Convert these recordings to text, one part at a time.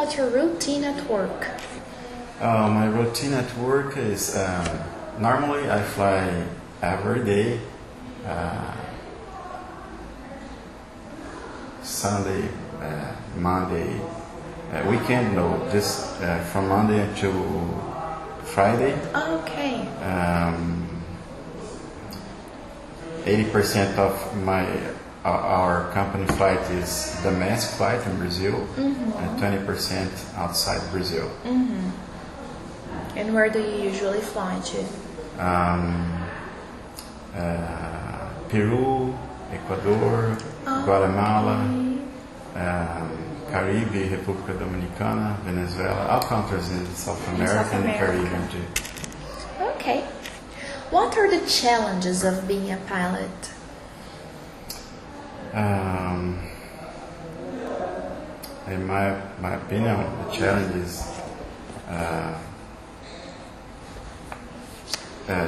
about your routine at work? My routine at work is normally I fly every day, Sunday, Monday, weekend no, just from Monday to Friday. Okay. 80% of our company flight is domestic flight in Brazil, and 20% outside Brazil. And where do you usually fly to? Peru, Ecuador, Guatemala, Caribe, República Dominicana, Venezuela, all countries in South America and the Caribbean too. Okay. What are the challenges of being a pilot? In my opinion, the challenge is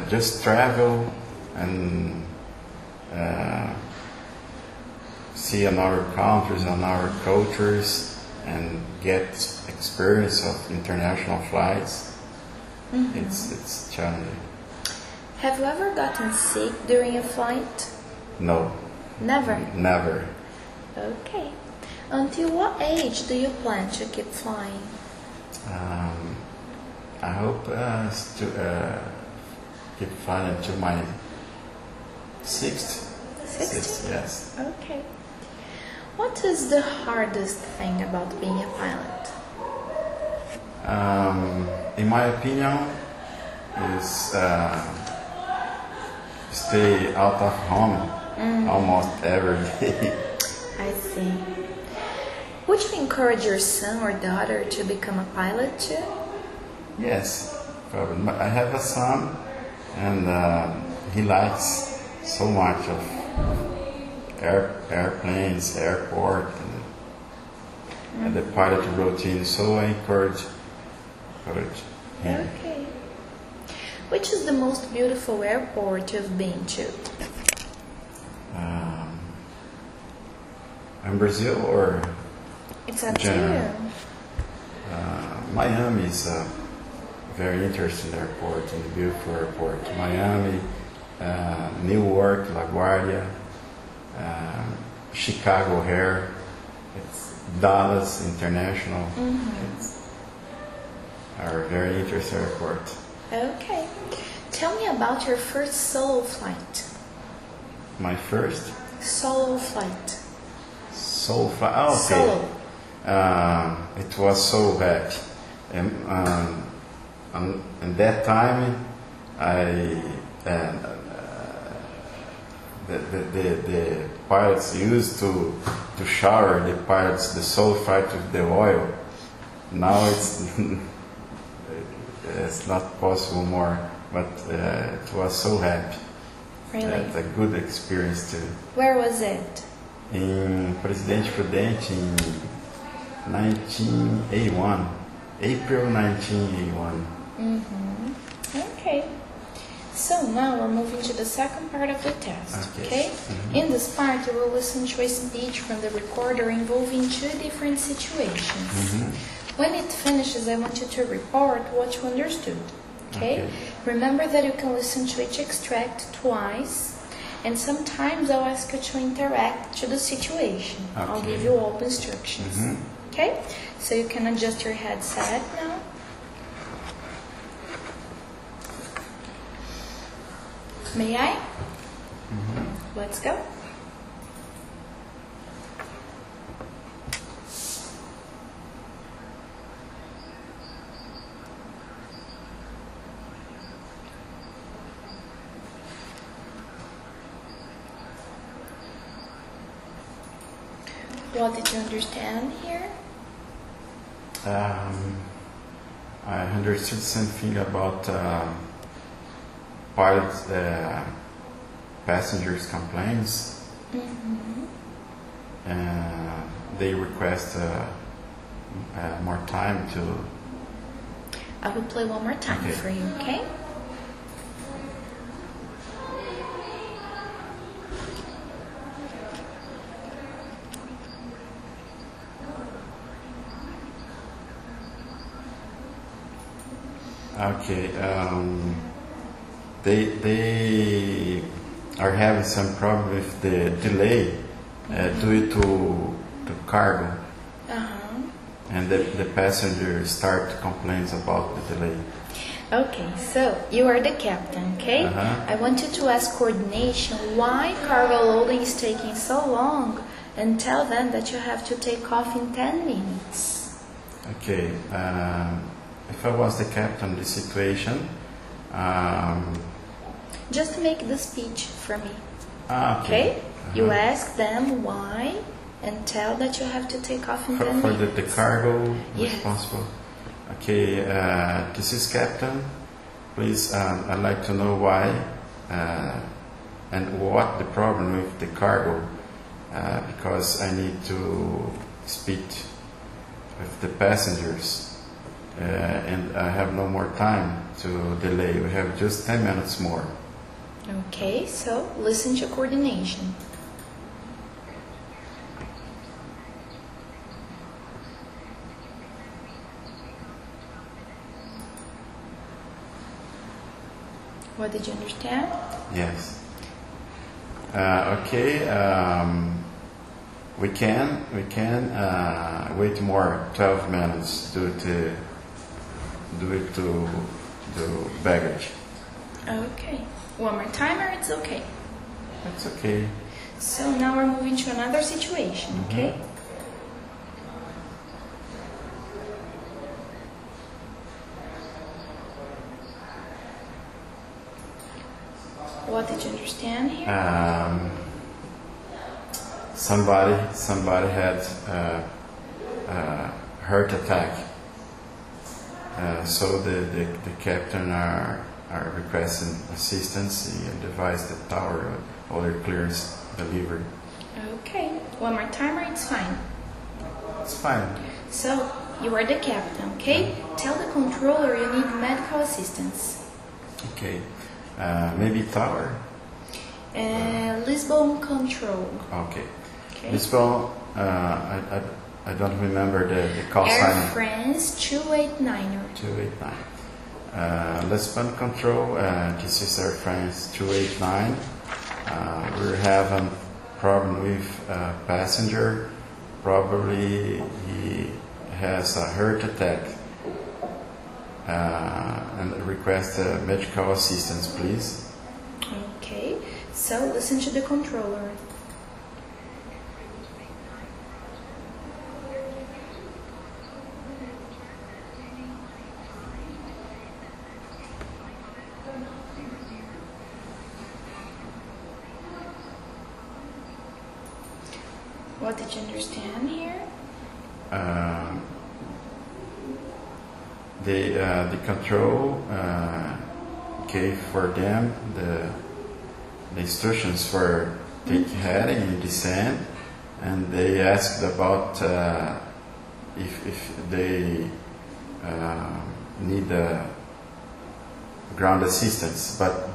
just travel and see another countries, another cultures, and get experience of international flights. It's challenging. Have you ever gotten sick during a flight? No. Never? Never. Okay. Until what age do you plan to keep flying? I hope to keep flying until my sixth. 60? Yes. Okay. What is the hardest thing about being a pilot? In my opinion, is stay out of home almost every day. I see. Would you encourage your son or daughter to become a pilot too? Yes, probably. I have a son, and he likes so much of airplanes, airport, and the pilot routine. So I encourage him. Okay. Which is the most beautiful airport you've been to? In Brazil or It's up to general? you. Miami is a very interesting airport and a beautiful airport. Miami, Newark, LaGuardia, Chicago O'Hare, it's Dallas International. It's a very interesting airport. Okay. Tell me about your first solo flight. My first Solo flight. solo flight. Oh, okay. Solo. It was so happy. And that time, the pilots used to shower the pilots the solo flight with the oil. Now it's it's not possible more, but it was so happy. Really? It's a good experience too. Where was it? Em Presidente Prudente in 1981, April 1981. Okay. So now we're moving to the second part of the test. Okay? In this part, you will listen to a speech from the recorder involving two different situations. When it finishes, I want you to report what you understood. Okay? Remember that you can listen to each extract twice, and sometimes I'll ask you to interact to the situation. I'll give you all the instructions. Okay? So you can adjust your headset now. May I? Let's go. What did you understand here? I understood something about pilots, passengers' complaints. They request more time to. I will play one more time for you, okay? Okay. They are having some problem with the delay due to cargo, and the passengers start to complain about the delay. Okay, so you are the captain, okay? I want you to ask coordination why cargo loading is taking so long and tell them that you have to take off in 10 minutes. Okay, if I was the captain of the situation, just make the speech for me. Okay? You ask them why and tell that you have to take off in 10 for minutes. the cargo Yes. responsible. Okay, this is captain. Please, I'd like to know why and what the problem with the cargo, because I need to speak with the passengers, and I have no more time to delay. We have just 10 minutes more. Okay, so listen to coordination. What did you understand? Yes. Okay. We can wait more 12 minutes due to the baggage. Okay. One more time or it's okay? That's okay. So now we're moving to another situation, okay? What did you understand here? Somebody had a heart attack. So the captain are requesting assistance and advise the tower order clearance delivery. Okay. One more time or it's fine? It's fine. So you are the captain, okay? Tell the controller you need medical assistance. Okay. Maybe tower? Lisbon control. Okay. Lisbon, I don't remember the call Air sign. France 289er. 289. Lisbon control, this is Air France 289. We're having problem with passenger. Probably he has a heart attack. And request medical assistance, please. Okay, so listen to the controller. What did you understand here? The control gave for them the instructions for take heading and descent, and they asked about if they need ground assistance, but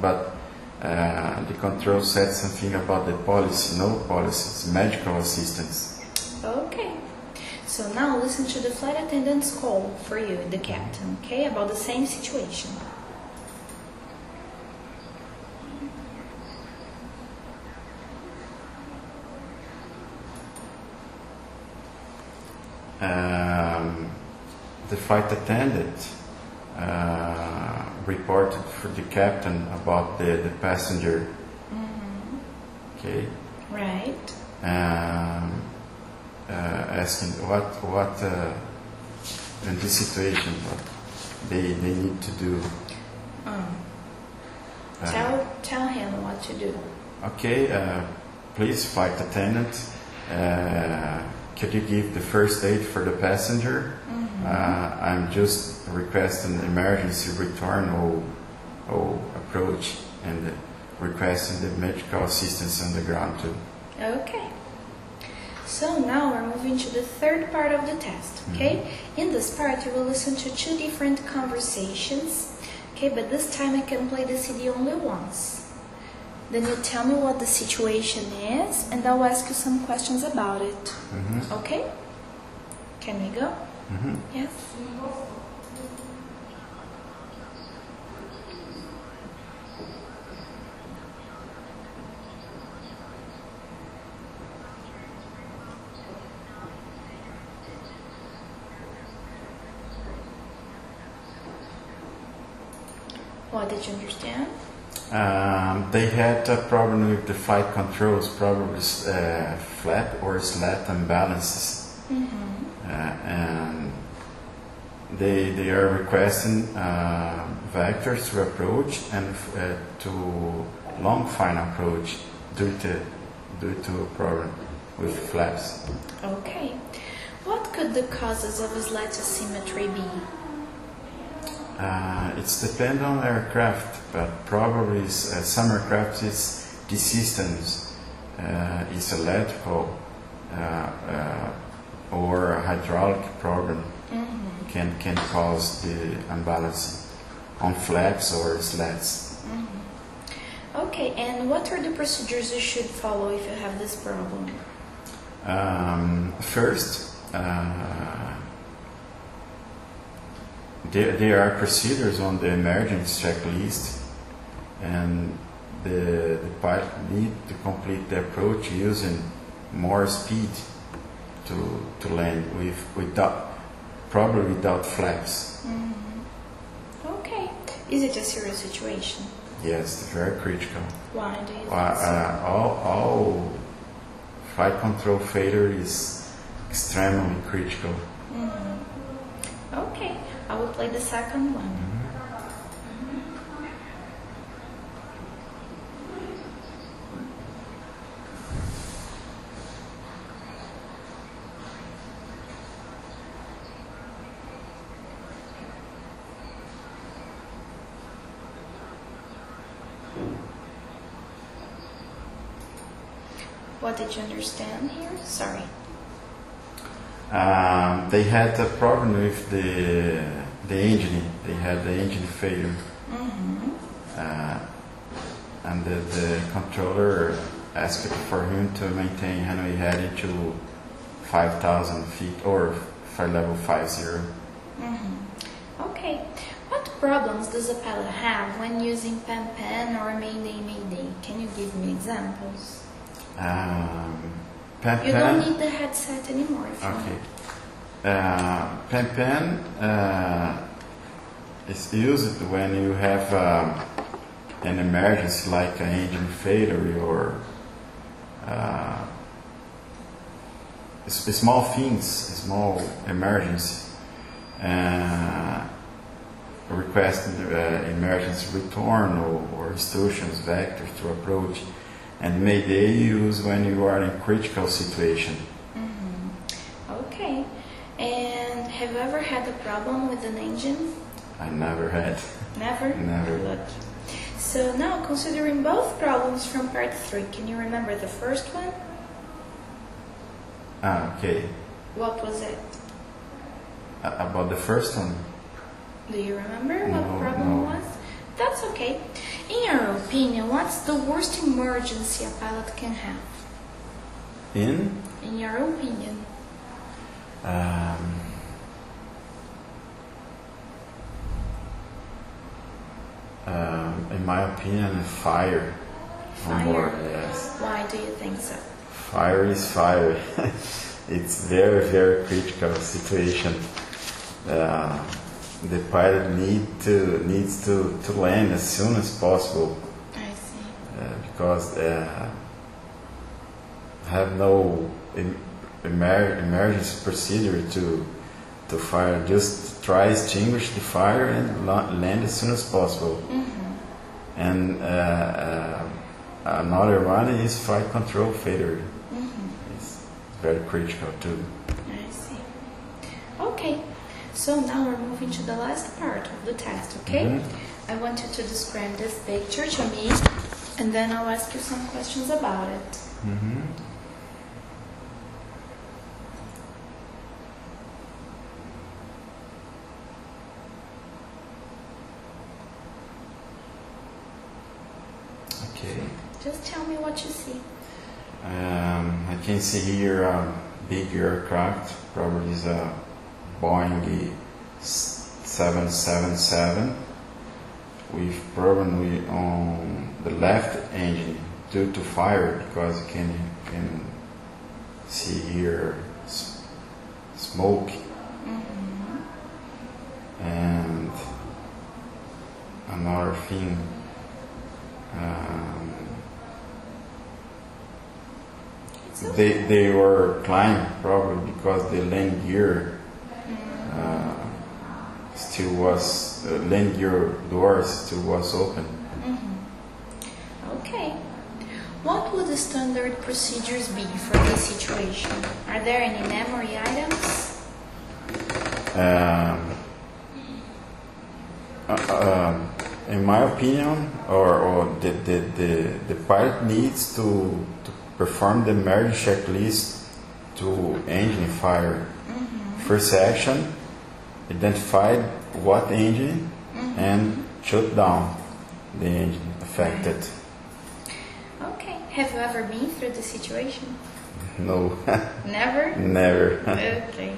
the control said something about the policy. No policy, it's medical assistance. Okay. So now listen to the flight attendant's call for you, the captain, okay, about the same situation. The flight attendant reported for the captain about the passenger. Okay. Right. Asking what in this situation what they need to do. Tell him what to do. Okay, please, flight attendant, could you give the first aid for the passenger? I'm just requesting emergency return or approach and requesting the medical assistance on the ground too. Okay. So now we're moving to the third part of the test, okay? In this part you will listen to two different conversations, okay? But this time I can play the CD only once. Then you tell me what the situation is and I'll ask you some questions about it, okay? Can we go? Yes? What did you understand? They had a problem with the flight controls, probably flap or slat imbalances. And they are requesting vectors to approach and to long final approach due to a problem with flaps. Okay. What could the causes of slat asymmetry be? It's depend on aircraft, but probably some aircraft the systems is electrical or a hydraulic problem can cause the imbalance on flaps or slats. Okay, and what are the procedures you should follow if you have this problem? First, there are procedures on the emergency checklist, and the pilot need to complete the approach using more speed to land probably without flaps. Okay. Is it a serious situation? Yes, very critical. Why do you think so? All flight control failure is extremely critical. Okay, I will play the second one. What did you understand here? Sorry. They had a problem with the engine. They had the engine failure, and the controller asked for him to maintain Hanoi heading to 5,000 feet or level 50. Okay. What problems does a pilot have when using Pan or Mayday? Can you give me examples? You don't need the headset anymore. If okay. Pan is used when you have an emergency like an engine failure or small things, small emergency. Requesting emergency return or instructions, vectors to approach. And Mayday use when you are in critical situation. Okay. And have you ever had a problem with an engine? I never had. Never? Never. Good. So now, considering both problems from part 3, can you remember the first one? Okay. What was it? About the first one? Do you remember No, what problem no. was? That's okay. In your opinion, what's the worst emergency a pilot can have? In your opinion? In my opinion, fire. On board, Fire? yes. Why do you think so? Fire is fire. It's very, very critical situation. The pilot needs to land as soon as possible. I see. Because have no emergency procedure to fire. Just try extinguish the fire and land as soon as possible. And another one is flight control failure. It's very critical too. I see. Okay. So now we're moving to the last part of the test, okay? I want you to describe this picture to me, and then I'll ask you some questions about it. Okay. Just tell me what you see. I can see here a big aircraft, probably is a Boeing 777 with problem on the left engine due to fire, because you can see here smoke. And another thing. They were climbing probably because the land gear still was land gear doors still was open. Okay. What would the standard procedures be for this situation? Are there any memory items? In my opinion, or the pilot needs to perform the merge checklist to engine fire. First action, identify what engine and shut down the engine affected. Okay. Have you ever been through the situation? No. Never? Never. Okay.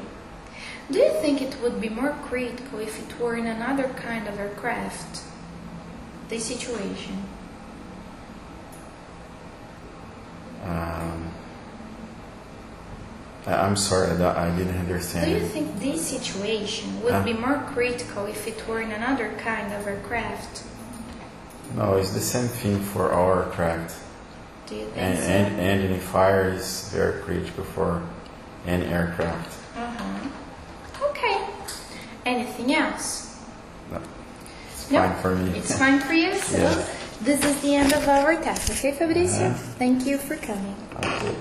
Do you think it would be more critical if it were in another kind of aircraft? The situation. I'm sorry, I didn't understand. Do you think this situation would be more critical if it were in another kind of aircraft? No, it's the same thing for our aircraft. Do you think And engine fire is very critical for any aircraft. Okay. Anything else? No, it's fine for me. It's fine for you? So Yeah. this is the end of our test. Okay, Fabrizio? Thank you for coming. Okay.